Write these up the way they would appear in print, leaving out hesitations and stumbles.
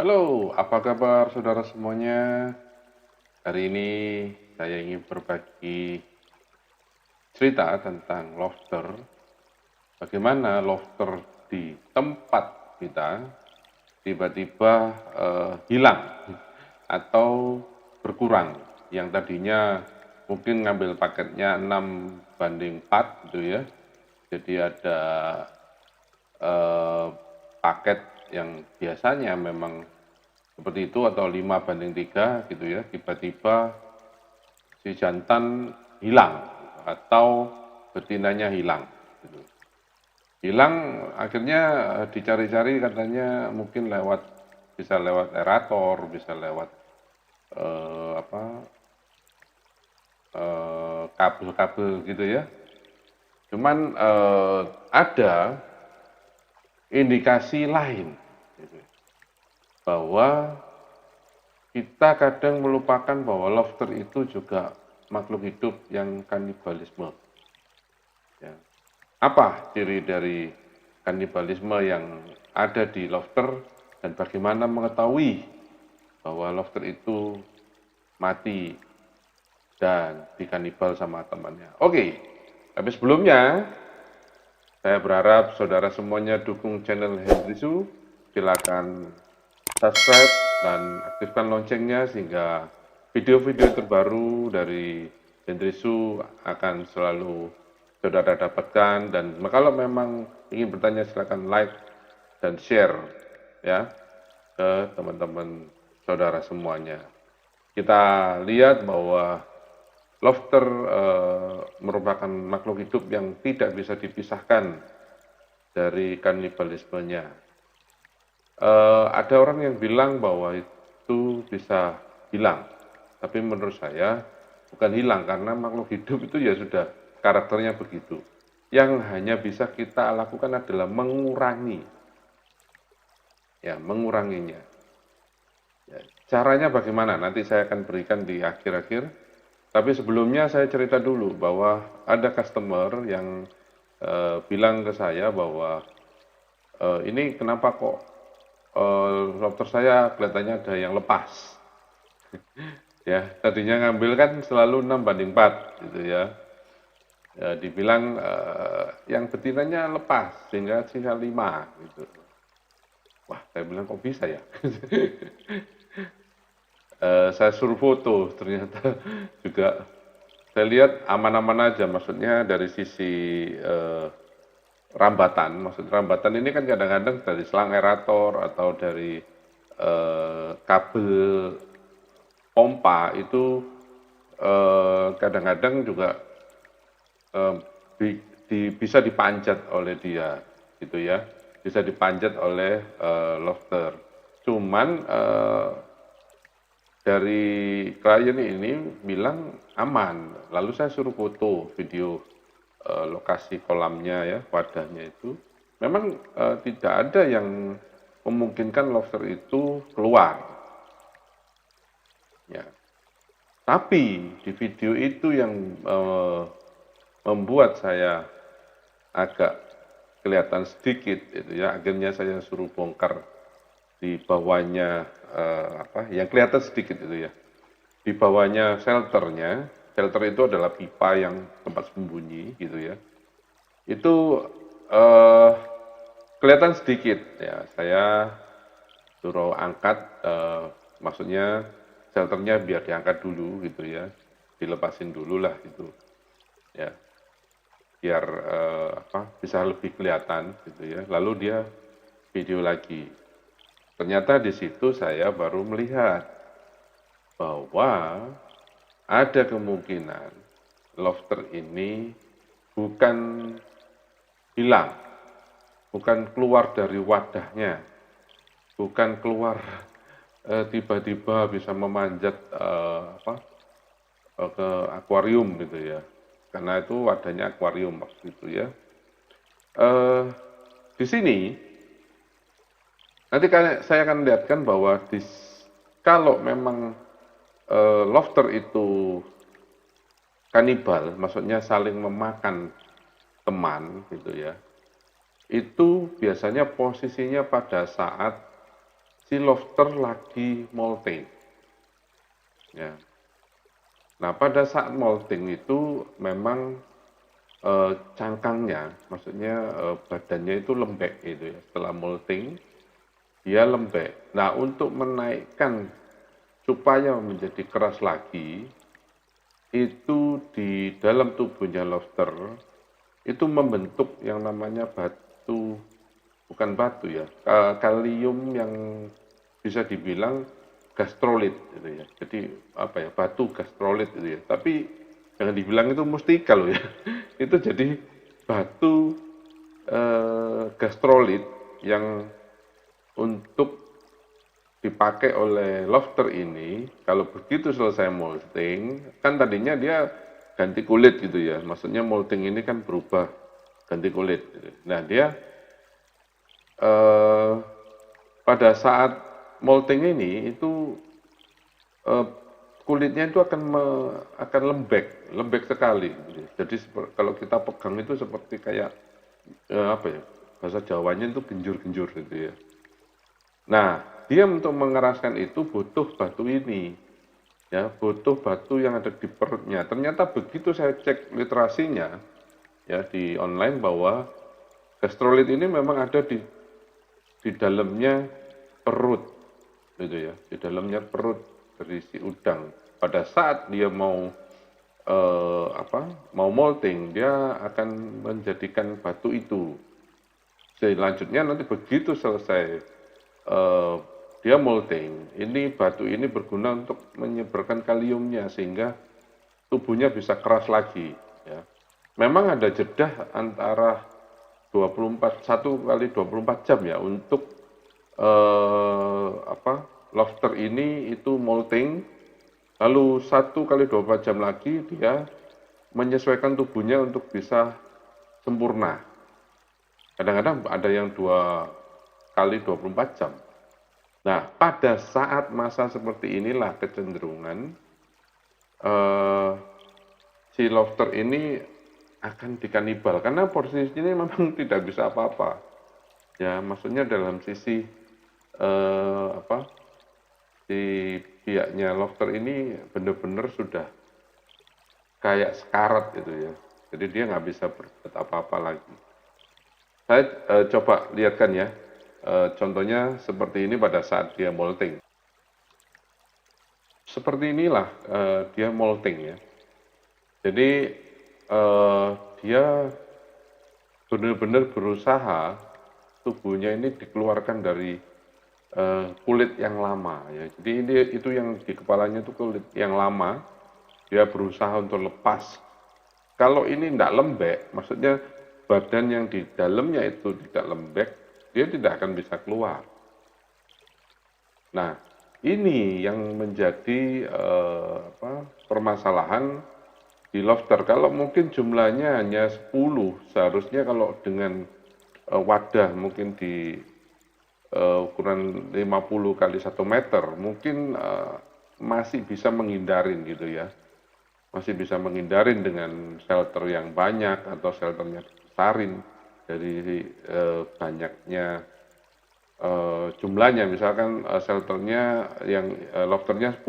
Halo, apa kabar saudara semuanya? Hari ini saya ingin berbagi cerita tentang lobster. Bagaimana lobster di tempat kita tiba-tiba hilang atau berkurang. Yang tadinya mungkin ngambil paketnya 6:4 gitu ya. Jadi ada eh, paket yang biasanya memang seperti itu atau 5:3 gitu ya, tiba-tiba si jantan hilang atau betinanya hilang gitu. Hilang akhirnya dicari-cari katanya mungkin bisa lewat aerator, bisa lewat apa kabel-kabel gitu ya. Cuman ada indikasi lain gitu, bahwa kita kadang melupakan bahwa lobster itu juga makhluk hidup yang kanibalisme. Ya. Apa ciri dari kanibalisme yang ada di lobster dan bagaimana mengetahui bahwa lobster itu mati dan dikanibal sama temannya. Oke, tapi sebelumnya saya berharap saudara semuanya dukung channel Henry Su. Silakan subscribe dan aktifkan loncengnya sehingga video-video terbaru dari Hendrisu akan selalu saudara dapatkan. Dan kalau memang ingin bertanya silakan like dan share ya ke teman-teman saudara semuanya. Kita lihat bahwa lobster merupakan makhluk hidup yang tidak bisa dipisahkan dari kanibalismenya. Ada orang yang bilang bahwa itu bisa hilang, tapi menurut saya bukan hilang karena makhluk hidup itu ya sudah karakternya begitu. Yang hanya bisa kita lakukan adalah mengurangi, ya menguranginya. Ya, caranya bagaimana? Nanti saya akan berikan di akhir-akhir. Tapi sebelumnya saya cerita dulu bahwa ada customer yang bilang ke saya bahwa ini kenapa kok lobster saya kelihatannya ada yang lepas. Ya, tadinya ngambil kan selalu 6:4 gitu ya. Ya dibilang yang betinanya lepas sehingga sisa 5 gitu. Wah, saya bilang kok bisa ya? Saya suruh foto, ternyata juga saya lihat aman-aman aja, maksudnya dari sisi rambatan. Maksud rambatan ini kan kadang-kadang dari selang aerator atau dari kabel pompa itu kadang-kadang juga eh, bisa dipanjat oleh dia gitu ya, bisa dipanjat oleh lobster. Cuman dari klien ini bilang aman, lalu saya suruh foto video lokasi kolamnya ya, wadahnya itu memang tidak ada yang memungkinkan lobster itu keluar ya. Tapi di video itu yang membuat saya agak kelihatan sedikit itu ya, akhirnya saya suruh bongkar di bawahnya yang kelihatan sedikit itu ya, di bawahnya shelternya. Shelter itu adalah pipa yang tempat sembunyi gitu ya, itu eh, kelihatan sedikit ya. Saya suruh angkat, maksudnya shelternya biar diangkat dulu gitu ya, dilepasin dulu lah gitu ya, biar bisa lebih kelihatan gitu ya. Lalu dia video lagi. Ternyata di situ saya baru melihat bahwa ada kemungkinan lobster ini bukan hilang, bukan keluar dari wadahnya, bukan keluar tiba-tiba bisa memanjat ke akuarium gitu ya. Karena itu wadahnya akuarium waktu itu ya. Eh, di sini nanti saya akan lihatkan bahwa kalau memang lobster itu kanibal, maksudnya saling memakan teman gitu ya, itu biasanya posisinya pada saat si lobster lagi molting. Ya. Nah, pada saat molting itu memang cangkangnya, maksudnya badannya itu lembek gitu ya. Setelah molting, dia lembek. Nah, untuk menaikkan supaya menjadi keras lagi, itu di dalam tubuhnya lobster itu membentuk yang namanya batu, bukan batu ya, kalium yang bisa dibilang gastrolit gitu ya. Jadi apa ya, batu gastrolit gitu ya. Tapi jangan dibilang itu mustika loh ya. Itu jadi batu gastrolit yang untuk dipakai oleh lobster ini, kalau begitu selesai molting, kan tadinya dia ganti kulit gitu ya, maksudnya molting ini kan berubah ganti kulit. Gitu. Nah dia pada saat molting ini itu eh, kulitnya itu akan lembek sekali. Gitu. Jadi kalau kita pegang itu seperti kayak apa ya, bahasa Jawanya itu genjur-genjur gitu ya. Nah, dia untuk mengeraskan itu butuh batu ini, ya, butuh batu yang ada di perutnya. Ternyata begitu saya cek literasinya, ya, di online bahwa gastrolit ini memang ada di dalamnya perut, gitu ya, di dalamnya perut dari si udang. Pada saat dia mau mau molting, dia akan menjadikan batu itu. Selanjutnya nanti begitu selesai eh, dia molting, ini batu ini berguna untuk menyebarkan kaliumnya sehingga tubuhnya bisa keras lagi. Ya. Memang ada jeda antara 24 1 kali 24 jam ya untuk lobster ini itu molting, lalu 1 kali 24 jam lagi dia menyesuaikan tubuhnya untuk bisa sempurna. Kadang-kadang ada yang 2 kali 24 jam. Nah, pada saat masa seperti inilah kecenderungan eh, si lobster ini akan dikanibal karena posisinya ini memang tidak bisa apa-apa. Ya, maksudnya dalam sisi si pihaknya lobster ini benar-benar sudah kayak sekarat gitu ya. Jadi dia nggak bisa berbuat apa-apa lagi. Saya coba lihatkan ya, contohnya seperti ini pada saat dia molting. Seperti inilah dia molting ya. Jadi dia benar-benar berusaha tubuhnya ini dikeluarkan dari kulit yang lama ya. Jadi ini itu yang di kepalanya itu kulit yang lama. Dia berusaha untuk lepas. Kalau ini tidak lembek, maksudnya badan yang di dalamnya itu tidak lembek, dia tidak akan bisa keluar. Nah, ini yang menjadi permasalahan di lobster. Kalau mungkin jumlahnya hanya 10, seharusnya kalau dengan wadah mungkin di ukuran 50 kali 1 meter, mungkin masih bisa menghindarin gitu ya. Masih bisa menghindarin dengan shelter yang banyak atau shelternya dibesarin dari banyaknya jumlahnya. Misalkan shelternya yang lobsternya 10,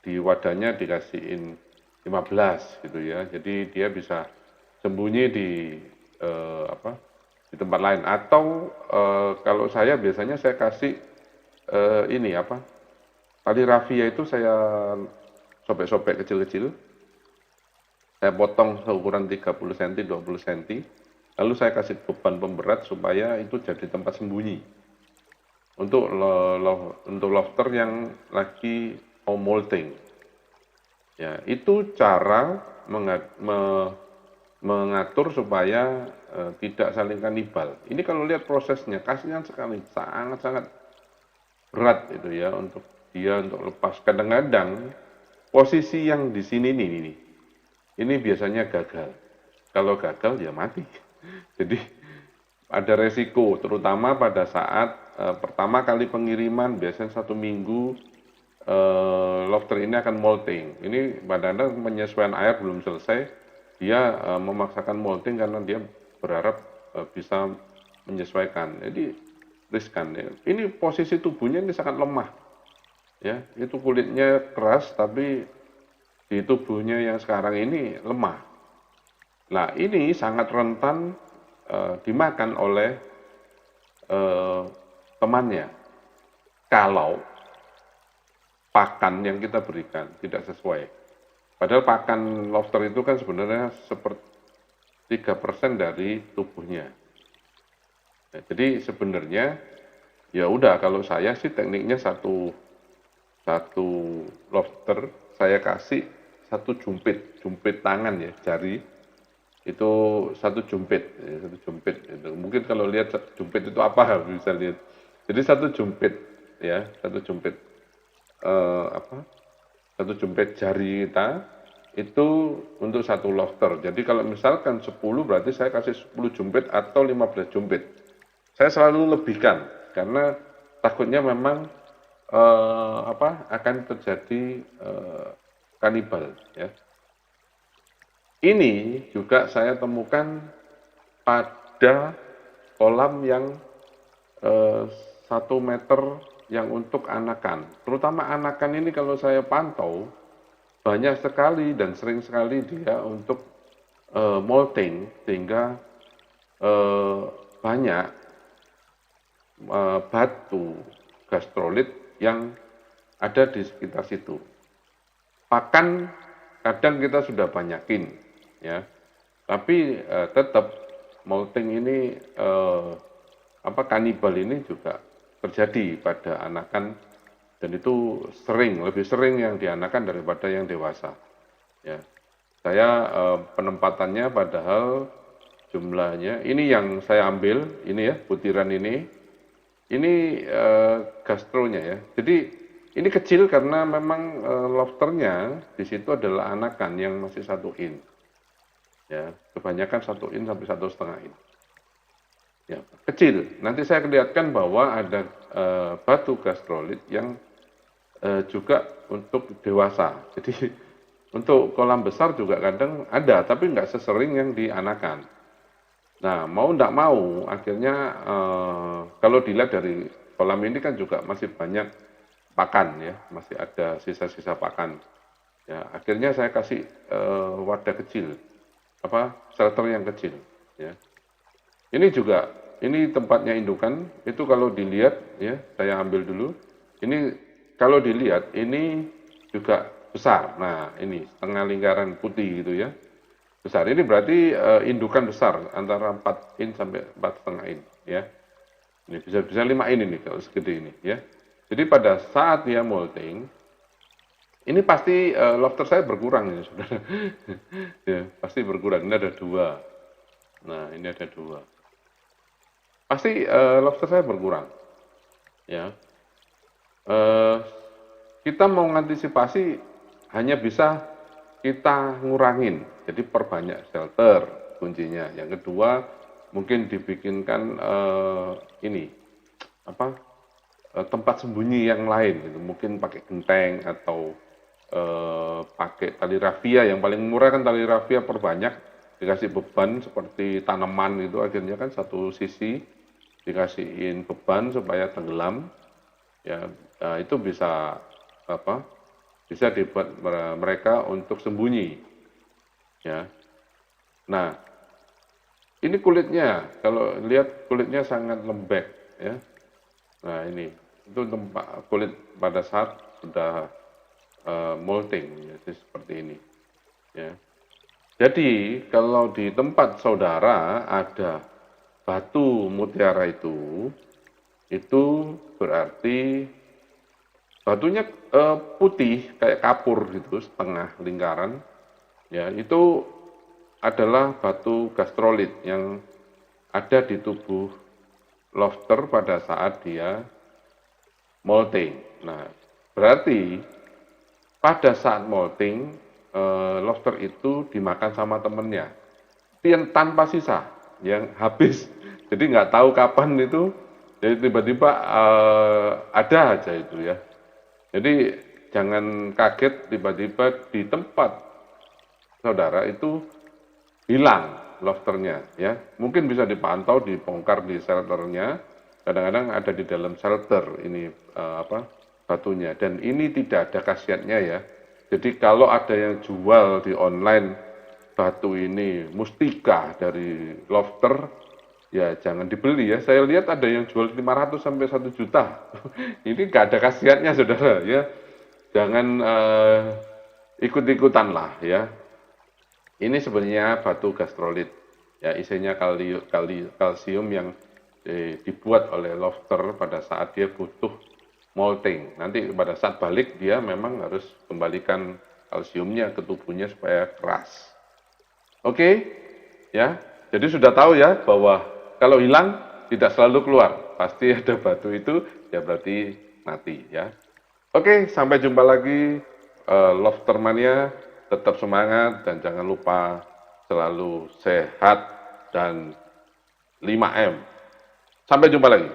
di wadahnya dikasihin 15 gitu ya. Jadi dia bisa sembunyi di tempat lain atau kalau saya biasanya saya kasih tali rafia itu saya sobek-sobek kecil-kecil, saya potong seukuran 30 cm 20 cm, lalu saya kasih beban pemberat supaya itu jadi tempat sembunyi untuk lobster yang lagi mau molting. Ya, itu cara mengatur supaya tidak saling kanibal. Ini kalau lihat prosesnya, kasihan sekali, sangat-sangat berat itu ya untuk dia untuk lepas. Kadang-kadang posisi yang di sini nih, ini biasanya gagal. Kalau gagal ya mati. Jadi ada resiko, terutama pada saat pertama kali pengiriman, biasanya 1 minggu lobster ini akan molting. Ini kadang-kadang penyesuaian air belum selesai, dia memaksakan molting karena dia berharap bisa menyesuaikan. Jadi riskan ya. Ini posisi tubuhnya ini sangat lemah ya. Itu kulitnya keras tapi di tubuhnya yang sekarang ini lemah. Nah, ini sangat rentan dimakan oleh temannya kalau pakan yang kita berikan tidak sesuai. Padahal pakan lobster itu kan sebenarnya seperti 3% dari tubuhnya. Nah, jadi sebenarnya ya udah, kalau saya sih tekniknya satu lobster saya kasih satu jumpit tangan ya, jari itu satu jumpit ya, satu jumpit itu. Mungkin kalau lihat jumpit itu apa bisa lihat. Jadi satu jumpit ya, satu jumpit apa? Satu jumpit jari kita itu untuk satu lobster. Jadi kalau misalkan 10 berarti saya kasih 10 jumpit atau 15 jumpit. Saya selalu lebihkan karena takutnya memang akan terjadi kanibal ya. Ini juga saya temukan pada kolam yang 1 meter yang untuk anakan. Terutama anakan ini kalau saya pantau banyak sekali dan sering sekali dia untuk molting, sehingga banyak batu gastrolit yang ada di sekitar situ. Pakan kadang kita sudah banyakin ya, tapi tetap molting ini kanibal ini juga terjadi pada anakan, dan itu lebih sering yang dianakan daripada yang dewasa ya. Saya penempatannya padahal jumlahnya ini yang saya ambil ini ya, butiran ini gastronya ya. Jadi ini kecil karena memang lobsternya di situ adalah anakan yang masih 1 in ya, kebanyakan 1 in sampai 1,5 in ya, kecil. Nanti saya lihatkan bahwa ada batu gastrolit yang juga untuk dewasa. Jadi untuk kolam besar juga kadang ada, tapi nggak sesering yang di anakan. Nah, mau nggak mau, akhirnya kalau dilihat dari kolam ini kan juga masih banyak pakan ya, masih ada sisa-sisa pakan. Ya, akhirnya saya kasih wadah kecil, shelter yang kecil. Ya. Ini juga, ini tempatnya indukan. Itu kalau dilihat ya, saya ambil dulu. Ini kalau dilihat ini juga besar. Nah, ini setengah lingkaran putih gitu ya. Besar. Ini berarti indukan besar antara 4 in sampai 4,5 in ya. Ini bisa 5 in ini kalau segede ini ya. Jadi pada saat dia molting, ini pasti lobster saya berkurang ya, saudara. Ya, pasti berkurang. Ini ada 2. Nah, ini ada 2. Pasti lobster saya berkurang ya. Kita mau mengantisipasi hanya bisa kita ngurangin, jadi perbanyak shelter kuncinya. Yang kedua mungkin dibikinkan tempat sembunyi yang lain gitu. Mungkin pakai genteng atau pakai tali rafia. Yang paling murah kan tali rafia, perbanyak, dikasih beban seperti tanaman gitu, akhirnya kan satu sisi dikasihin beban supaya tenggelam ya. Itu bisa bisa dibuat mereka untuk sembunyi ya. Nah, ini kulitnya, kalau lihat kulitnya sangat lembek ya. Nah, ini itu tempat kulit pada saat sudah molting ya, seperti ini ya. Jadi kalau di tempat saudara ada batu mutiara itu berarti batunya putih kayak kapur gitu, setengah lingkaran ya. Itu adalah batu gastrolit yang ada di tubuh lobster pada saat dia molting. Nah, berarti pada saat molting lobster itu dimakan sama temennya, yang tanpa sisa, yang habis. Jadi nggak tahu kapan itu, jadi tiba-tiba ada aja itu ya. Jadi jangan kaget tiba-tiba di tempat saudara itu hilang lobsternya ya. Mungkin bisa dipantau, dibongkar di shelternya, Kadang-kadang ada di dalam shelter ini batunya, dan ini tidak ada khasiatnya ya. Jadi kalau ada yang jual di online batu ini mustika dari Lofter, ya jangan dibeli ya. Saya lihat ada yang jual 500 sampai 1 juta. Ini nggak ada khasiatnya saudara ya. Jangan ikut-ikutan lah ya. Ini sebenarnya batu gastrolit, ya isinya kalsium yang dibuat oleh Lofter pada saat dia butuh molting. Nanti pada saat balik dia memang harus kembalikan kalsiumnya ke tubuhnya supaya keras. Oke, ya. Jadi sudah tahu ya bahwa kalau hilang tidak selalu keluar, pasti ada batu itu, ya berarti mati ya. Oke, sampai jumpa lagi Loftermania, tetap semangat dan jangan lupa selalu sehat dan 5M. Sampai jumpa lagi.